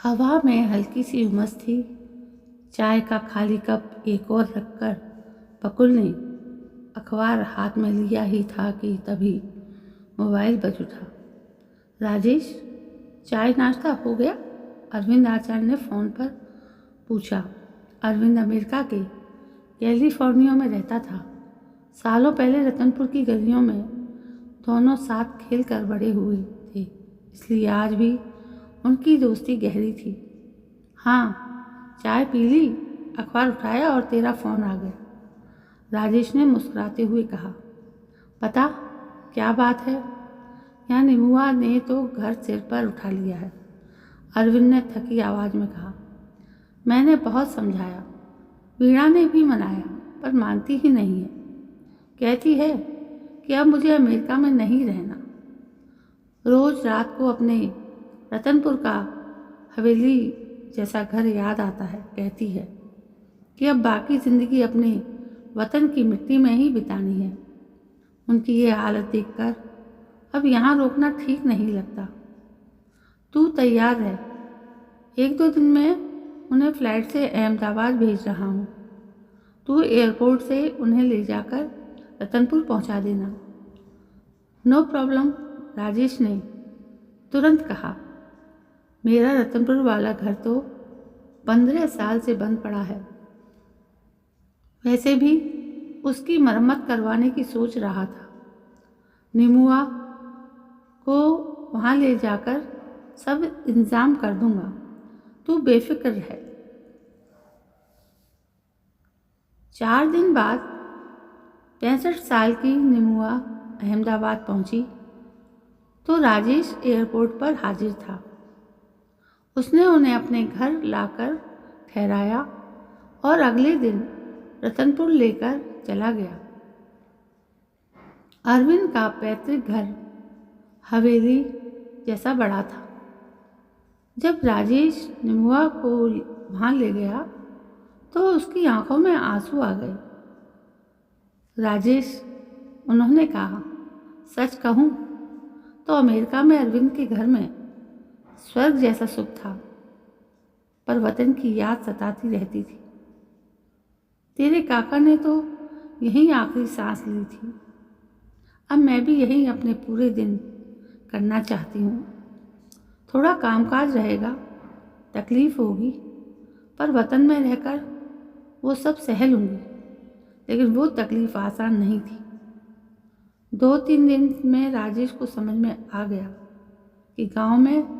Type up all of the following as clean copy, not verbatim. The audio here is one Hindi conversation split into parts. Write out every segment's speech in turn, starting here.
हवा में हल्की सी उमस थी। चाय का खाली कप एक और रखकर बकुल ने अखबार हाथ में लिया ही था कि तभी मोबाइल बज उठा। राजेश, चाय नाश्ता हो गया? अरविंद आचार्य ने फ़ोन पर पूछा। अरविंद अमेरिका के कैलिफोर्निया में रहता था। सालों पहले रतनपुर की गलियों में दोनों साथ खेल कर बड़े हुए थे, इसलिए आज भी उनकी दोस्ती गहरी थी। हाँ, चाय पी ली, अखबार उठाया और तेरा फ़ोन आ गया, राजेश ने मुस्कुराते हुए कहा। पता क्या बात है? यहाँ निमुआ ने तो घर सिर पर उठा लिया है, अरविंद ने थकी आवाज़ में कहा। मैंने बहुत समझाया, वीणा ने भी मनाया, पर मानती ही नहीं है। कहती है कि अब मुझे अमेरिका में नहीं रहना। रोज़ रात को अपने रतनपुर का हवेली जैसा घर याद आता है। कहती है कि अब बाकी ज़िंदगी अपने वतन की मिट्टी में ही बितानी है। उनकी ये हालत देखकर अब यहाँ रोकना ठीक नहीं लगता। तू तैयार रह, एक दो दिन में उन्हें फ़्लाइट से अहमदाबाद भेज रहा हूँ। तू एयरपोर्ट से उन्हें ले जाकर रतनपुर पहुँचा देना। नो प्रॉब्लम, राजेश ने तुरंत कहा। मेरा रतनपुर वाला घर तो 15 साल से बंद पड़ा है। वैसे भी उसकी मरम्मत करवाने की सोच रहा था। निमुआ को वहाँ ले जाकर सब इंतज़ाम कर दूंगा, तू बेफिक्र रह। 4 दिन बाद 65 साल की निमुआ अहमदाबाद पहुंची तो राजेश एयरपोर्ट पर हाजिर था। उसने उन्हें अपने घर लाकर ठहराया और अगले दिन रतनपुर लेकर चला गया। अरविंद का पैतृक घर हवेली जैसा बड़ा था। जब राजेश निमुआ को वहाँ ले गया तो उसकी आंखों में आंसू आ गए। राजेश, उन्होंने कहा, सच कहूँ तो अमेरिका में अरविंद के घर में स्वर्ग जैसा सुख था, पर वतन की याद सताती रहती थी। तेरे काका ने तो यहीं आखिरी सांस ली थी। अब मैं भी यहीं अपने पूरे दिन करना चाहती हूँ। थोड़ा कामकाज रहेगा, तकलीफ होगी, पर वतन में रहकर वो सब सह लूँगी। लेकिन वो तकलीफ आसान नहीं थी। 2-3 दिन में राजेश को समझ में आ गया कि गांव में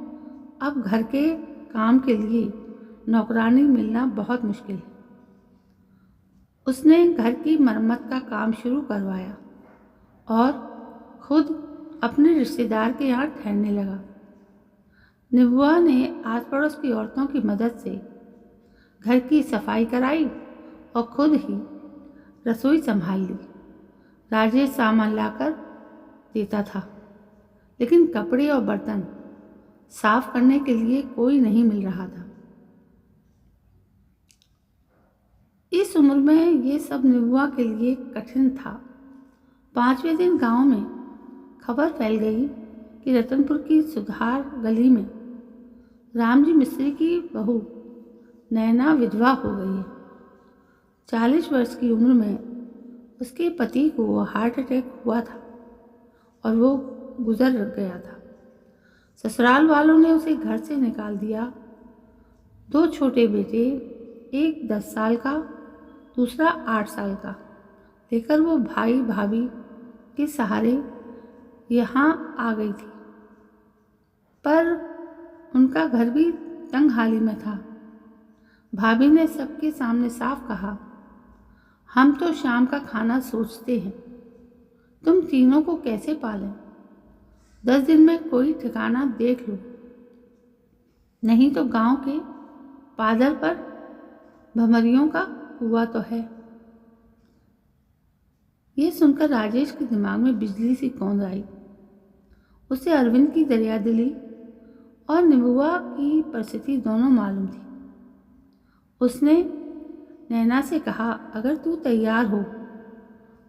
अब घर के काम के लिए नौकरानी मिलना बहुत मुश्किल है। उसने घर की मरम्मत का काम शुरू करवाया और खुद अपने रिश्तेदार के यहाँ ठहरने लगा। निबुआ ने आस पड़ोस की औरतों की मदद से घर की सफाई कराई और खुद ही रसोई संभाल ली। राजेश सामान लाकर देता था, लेकिन कपड़े और बर्तन साफ करने के लिए कोई नहीं मिल रहा था। इस उम्र में ये सब निबुआ के लिए कठिन था। 5वें दिन गांव में खबर फैल गई कि रतनपुर की सुधार गली में रामजी मिस्त्री की बहू नैना विधवा हो गई है। 40 वर्ष की उम्र में उसके पति को हार्ट अटैक हुआ था और वो गुजर गया था। ससुराल वालों ने उसे घर से निकाल दिया। 2 छोटे बेटे, एक 10 साल का, दूसरा 8 साल का, लेकर वो भाई भाभी के सहारे यहाँ आ गई थी। पर उनका घर भी तंगहाली में था। भाभी ने सबके सामने साफ कहा, हम तो शाम का खाना सोचते हैं, तुम तीनों को कैसे पालें? 10 दिन में कोई ठिकाना देख लो, नहीं तो गांव के पादर पर भमरियों का कुआं तो है। ये सुनकर राजेश के दिमाग में बिजली सी कौंध आई। उसे अरविंद की दरियादिली और निबुआ की परिस्थिति दोनों मालूम थी। उसने नैना से कहा, अगर तू तैयार हो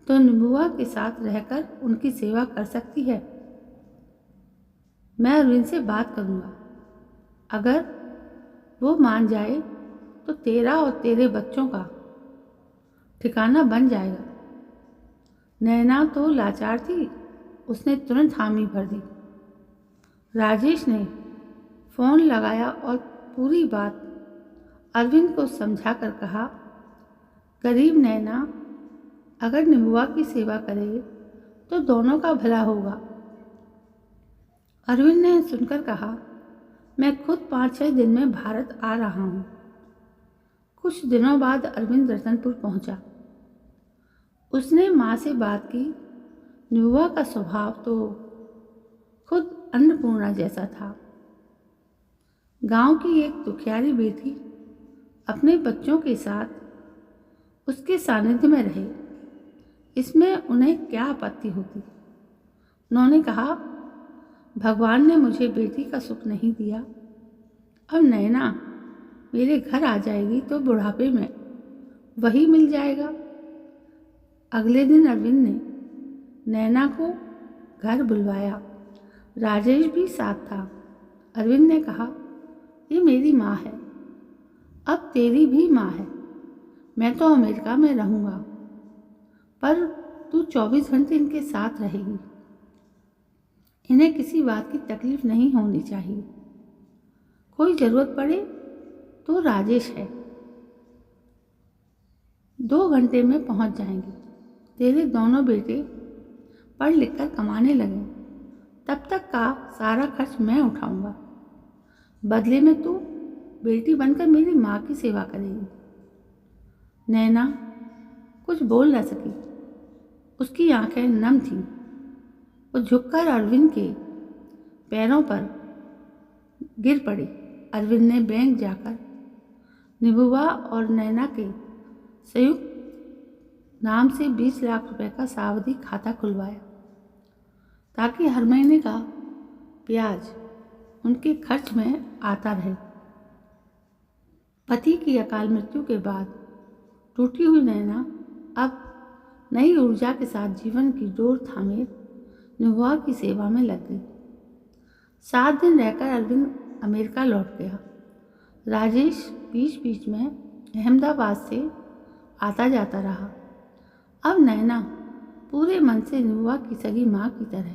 तो निबुआ के साथ रहकर उनकी सेवा कर सकती है। मैं अरविंद से बात करूँगा, अगर वो मान जाए तो तेरा और तेरे बच्चों का ठिकाना बन जाएगा। नैना तो लाचार थी, उसने तुरंत हामी भर दी। राजेश ने फ़ोन लगाया और पूरी बात अरविंद को समझा कर कहा, गरीब नैना अगर निबुआ की सेवा करे तो दोनों का भला होगा। अरविंद ने सुनकर कहा, मैं खुद 5-6 दिन में भारत आ रहा हूँ। कुछ दिनों बाद अरविंद रतनपुर पहुँचा। उसने माँ से बात की। निबुआ का स्वभाव तो खुद अन्नपूर्णा जैसा था। गांव की एक दुखियारी बेटी अपने बच्चों के साथ उसके सानिध्य में रहे, इसमें उन्हें क्या आपत्ति होती। उन्होंने कहा, भगवान ने मुझे बेटी का सुख नहीं दिया, अब नैना मेरे घर आ जाएगी तो बुढ़ापे में वही मिल जाएगा। अगले दिन अरविंद ने नैना को घर बुलवाया। राजेश भी साथ था। अरविंद ने कहा, ये मेरी माँ है, अब तेरी भी माँ है। मैं तो अमेरिका में रहूँगा, पर तू 24 घंटे इनके साथ रहेगी। इन्हें किसी बात की तकलीफ नहीं होनी चाहिए। कोई ज़रूरत पड़े तो राजेश है, 2 घंटे में पहुँच जाएंगे। तेरे दोनों बेटे पढ़ लिख कर कमाने लगे, तब तक का सारा खर्च मैं उठाऊंगा। बदले में तू बेटी बनकर मेरी माँ की सेवा करेगी। नैना कुछ बोल न सकी, उसकी आंखें नम थीं। वो झुककर अरविंद के पैरों पर गिर पड़ी। अरविंद ने बैंक जाकर निबुआ और नैना के संयुक्त नाम से 20 लाख रुपए का सावधि खाता खुलवाया, ताकि हर महीने का ब्याज उनके खर्च में आता रहे। पति की अकाल मृत्यु के बाद टूटी हुई नैना अब नई ऊर्जा के साथ जीवन की डोर थामे निबुआ की सेवा में लग गई। 7 दिन रहकर अरविंद अमेरिका लौट गया। राजेश बीच बीच में अहमदाबाद से आता जाता रहा। अब नैना पूरे मन से निबुआ की सगी माँ की तरह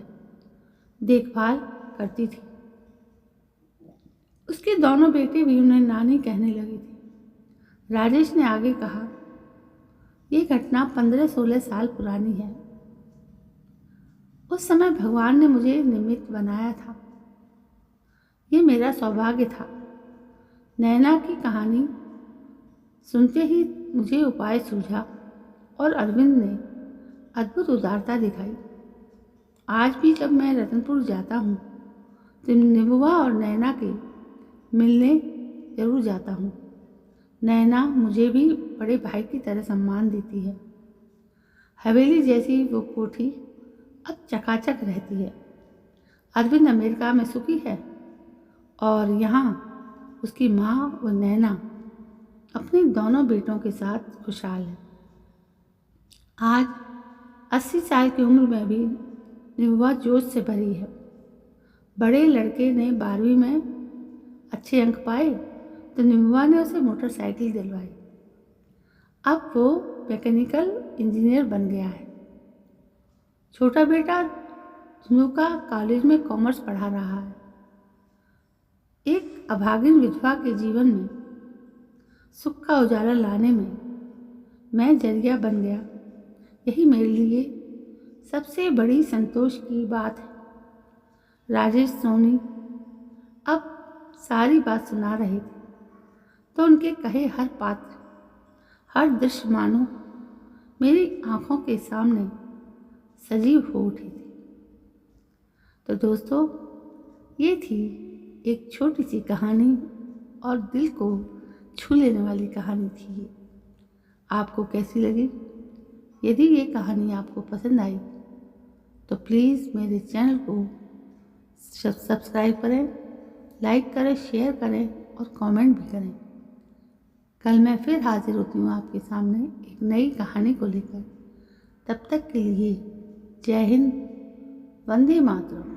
देखभाल करती थी। उसके दोनों बेटे भी उन्हें नानी कहने लगे थे। राजेश ने आगे कहा, ये घटना 15-16 साल पुरानी है। उस समय भगवान ने मुझे निमित्त बनाया था। ये मेरा सौभाग्य था। नैना की कहानी सुनते ही मुझे उपाय सूझा और अरविंद ने अद्भुत उदारता दिखाई। आज भी जब मैं रतनपुर जाता हूँ तो निबुआ और नैना के मिलने जरूर जाता हूँ। नैना मुझे भी बड़े भाई की तरह सम्मान देती है। हवेली जैसी वो कोठी अब चकाचक रहती है। अरविंद अमेरिका में सुखी है और यहाँ उसकी माँ और नैना अपने दोनों बेटों के साथ खुशहाल है। आज 80 साल की उम्र में भी निबुआ जोश से भरी है। बड़े लड़के ने 12वीं में अच्छे अंक पाए तो निबुआ ने उसे मोटरसाइकिल दिलवाई। अब वो मैकेनिकल इंजीनियर बन गया है। छोटा बेटा धनुका कॉलेज में कॉमर्स पढ़ा रहा है। एक अभागिन विधवा के जीवन में सुख का उजाला लाने में मैं जरिया बन गया। यही मेरे लिए सबसे बड़ी संतोष की बात है। राजेश सोनी अब सारी बात सुना रहे थे तो उनके कहे हर पात्र, हर दृश्य मानो मेरी आंखों के सामने सजीव हो उठे थे। तो दोस्तों, ये थी एक छोटी सी कहानी और दिल को छू लेने वाली कहानी थी ये। आपको कैसी लगी? यदि ये कहानी आपको पसंद आई तो प्लीज़ मेरे चैनल को सब्सक्राइब करें, लाइक करें, शेयर करें और कमेंट भी करें। कल मैं फिर हाजिर होती हूँ आपके सामने एक नई कहानी को लेकर। तब तक के लिए जय हिंद, वंदे मातरम।